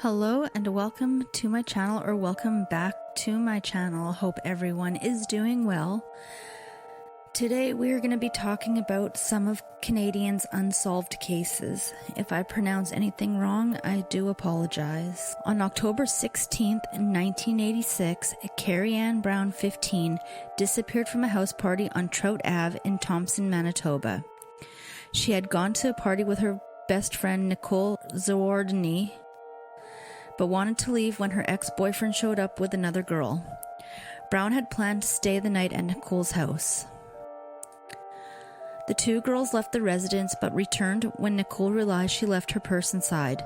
Hello and welcome to my channel, or welcome back to my channel. Hope everyone is doing well. Today we are going to be talking about some of Canadians' unsolved cases. If I pronounce anything wrong, I do apologize. On October 16th, 1986, Carrie Ann Brown, 15, disappeared from a house party on Trout Ave in Thompson, Manitoba. She had gone to a party with her best friend Nicole Zawardny, but wanted to leave when her ex-boyfriend showed up with another girl. Brown had planned to stay the night at Nicole's house. The two girls left the residence but returned when Nicole realized she left her purse inside.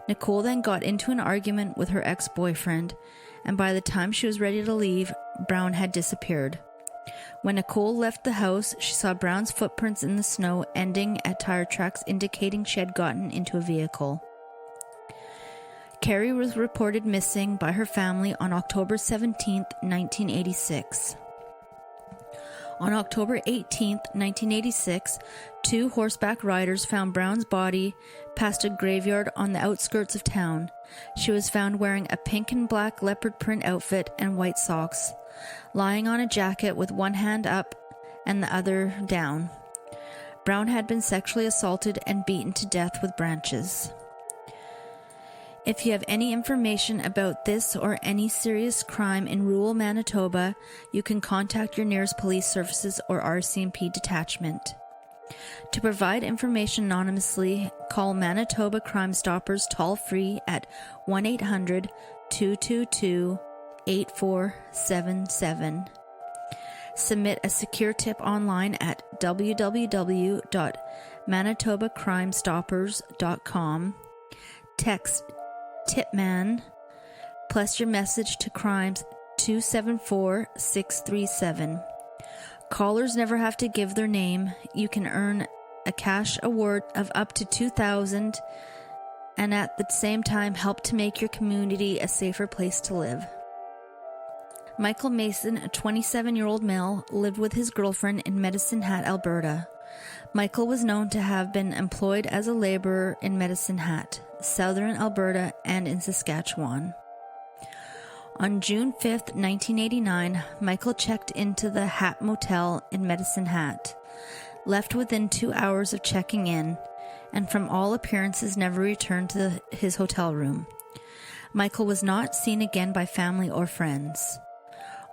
Nicole then got into an argument with her ex-boyfriend, and by the time she was ready to leave, Brown had disappeared. When Nicole left the house, she saw Brown's footprints in the snow ending at tire tracks indicating she had gotten into a vehicle. Carrie was reported missing by her family on October 17, 1986. On October 18, 1986, two horseback riders found Brown's body past a graveyard on the outskirts of town. She was found wearing a pink and black leopard print outfit and white socks, lying on a jacket with one hand up and the other down. Brown had been sexually assaulted and beaten to death with branches. If you have any information about this or any serious crime in rural Manitoba, you can contact your nearest police services or RCMP detachment. To provide information anonymously, call Manitoba Crime Stoppers toll-free at 1-800-222-8477. Submit a secure tip online at www.manitobacrimestoppers.com. Text Tipman plus your message to crimes 274-637. Callers never have to give their name. You can earn a cash award of up to $2,000 and at the same time help to make your community a safer place to live. Michael Mason, a 27-year-old male, lived with his girlfriend in Medicine Hat, Alberta. Michael was known to have been employed as a laborer in Medicine Hat, southern Alberta, and in Saskatchewan. On June 5, 1989, Michael checked into the Hat Motel in Medicine Hat, left within 2 hours of checking in, and from all appearances never returned to his hotel room. Michael was not seen again by family or friends.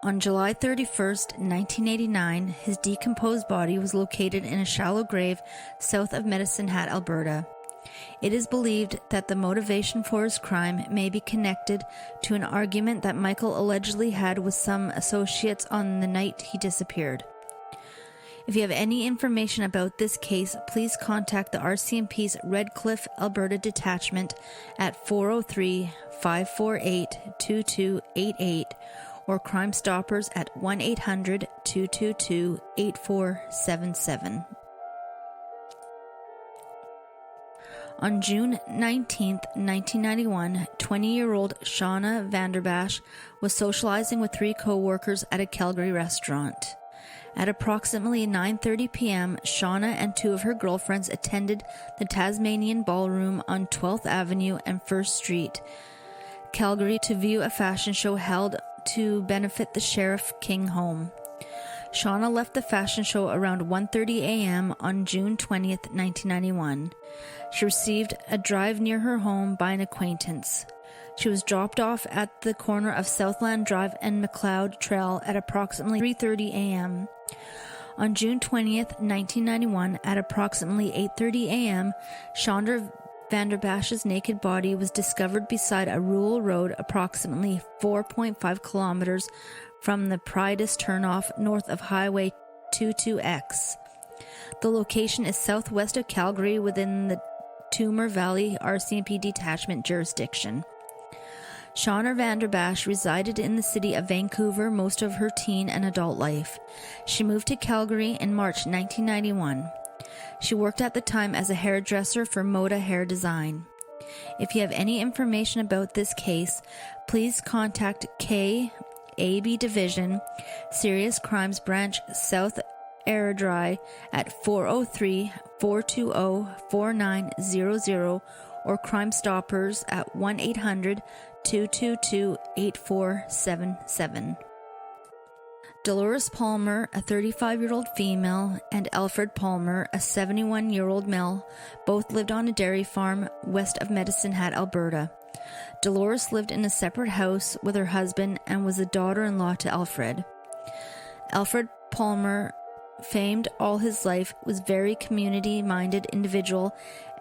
On July 31, 1989, his decomposed body was located in a shallow grave south of Medicine Hat, Alberta. It is believed that the motivation for his crime may be connected to an argument that Michael allegedly had with some associates on the night he disappeared. If you have any information about this case, please contact the RCMP's Red Cliff, Alberta Detachment at 403-548-2288 or Crime Stoppers at 1-800-222-8477. On June 19, 1991, 20-year-old Shauna Vanderbash was socializing with three co-workers at a Calgary restaurant. At approximately 9:30 p.m., Shauna and two of her girlfriends attended the Tasmanian Ballroom on 12th Avenue and 1st Street, Calgary, to view a fashion show held to benefit the Sheriff King home. Shauna left the fashion show around 1:30 a.m. on June 20th, 1991. She received a drive near her home by an acquaintance. She was dropped off at the corner of Southland Drive and McLeod Trail at approximately 3:30 a.m. On June 20th, 1991, at approximately 8:30 a.m., Shauna Vanderbash's naked body was discovered beside a rural road approximately 4.5 kilometers from the Pridus turnoff north of Highway 22X. The location is southwest of Calgary within the Toomer Valley RCMP detachment jurisdiction. Shauna Vanderbash resided in the city of Vancouver most of her teen and adult life. She moved to Calgary in March 1991. She worked at the time as a hairdresser for Moda Hair Design. If you have any information about this case, please contact KAB Division, Serious Crimes Branch, South Airdrie at 403-420-4900 or Crime Stoppers at 1-800-222-8477. Dolores Palmer, a 35-year-old female, and Alfred Palmer, a 71-year-old male, both lived on a dairy farm west of Medicine Hat, Alberta. Dolores lived in a separate house with her husband and was a daughter-in-law to Alfred. Alfred Palmer, famed all his life, was a very community-minded individual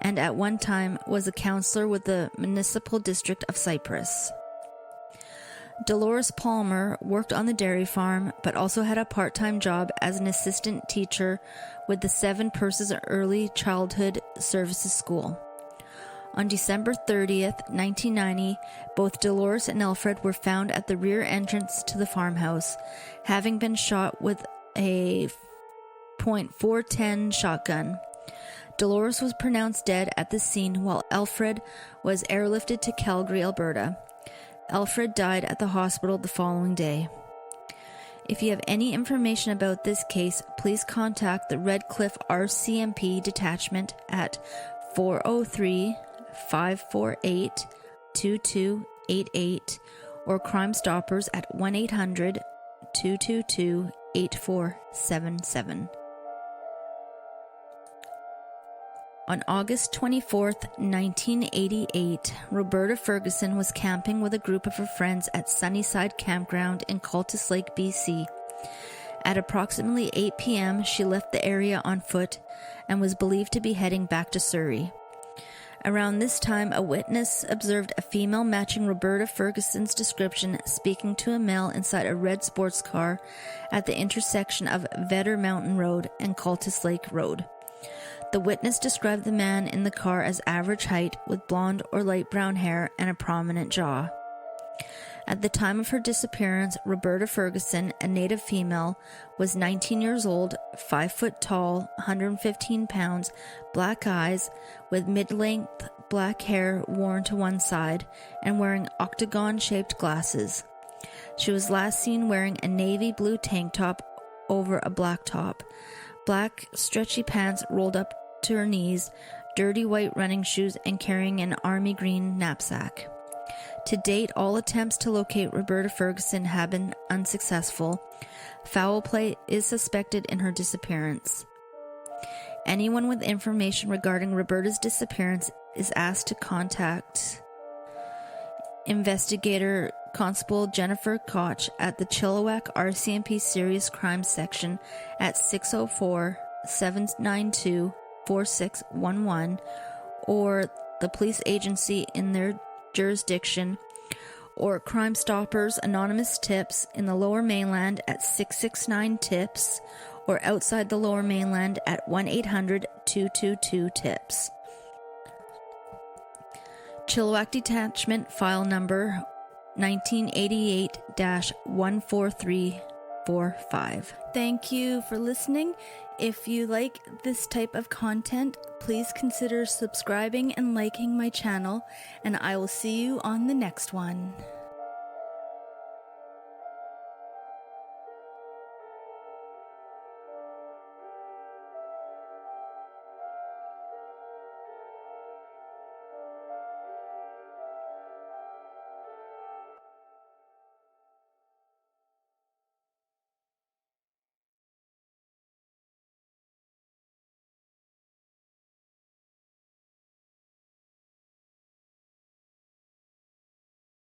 and at one time was a councillor with the municipal district of Cypress. Dolores Palmer worked on the dairy farm, but also had a part-time job as an assistant teacher with the Seven Purses Early Childhood Services School. On December 30th, 1990, both Dolores and Alfred were found at the rear entrance to the farmhouse, having been shot with a .410 shotgun. Dolores was pronounced dead at the scene while Alfred was airlifted to Calgary, Alberta. Alfred died at the hospital the following day. If you have any information about this case, please contact the Red Cliff RCMP detachment at 403-548-2288 or Crime Stoppers at 1-800-222-8477. On August 24, 1988, Roberta Ferguson was camping with a group of her friends at Sunnyside Campground in Cultus Lake, BC. At approximately 8 p.m., she left the area on foot and was believed to be heading back to Surrey. Around this time, a witness observed a female matching Roberta Ferguson's description speaking to a male inside a red sports car at the intersection of Vedder Mountain Road and Cultus Lake Road. The witness described the man in the car as average height with blonde or light brown hair and a prominent jaw. At the time of her disappearance, Roberta Ferguson, a native female, was 19 years old, 5 foot tall, 115 pounds, black eyes, with mid-length black hair worn to one side, and wearing octagon-shaped glasses. She was last seen wearing a navy blue tank top over a black top, black stretchy pants rolled up to her knees, dirty white running shoes, and carrying an army green knapsack. To date, all attempts to locate Roberta Ferguson have been unsuccessful. Foul play is suspected in her disappearance. Anyone with information regarding Roberta's disappearance is asked to contact Investigator Constable Jennifer Koch at the Chilliwack RCMP Serious Crimes Section at 604-792-4611 or the police agency in their jurisdiction, or Crime Stoppers Anonymous Tips in the Lower Mainland at 669-TIPS or outside the Lower Mainland at 1-800-222-TIPS. Chilliwack Detachment File Number 1988-14345. Thank you for listening. If you like this type of content, please consider subscribing and liking my channel, and I will see you on the next one.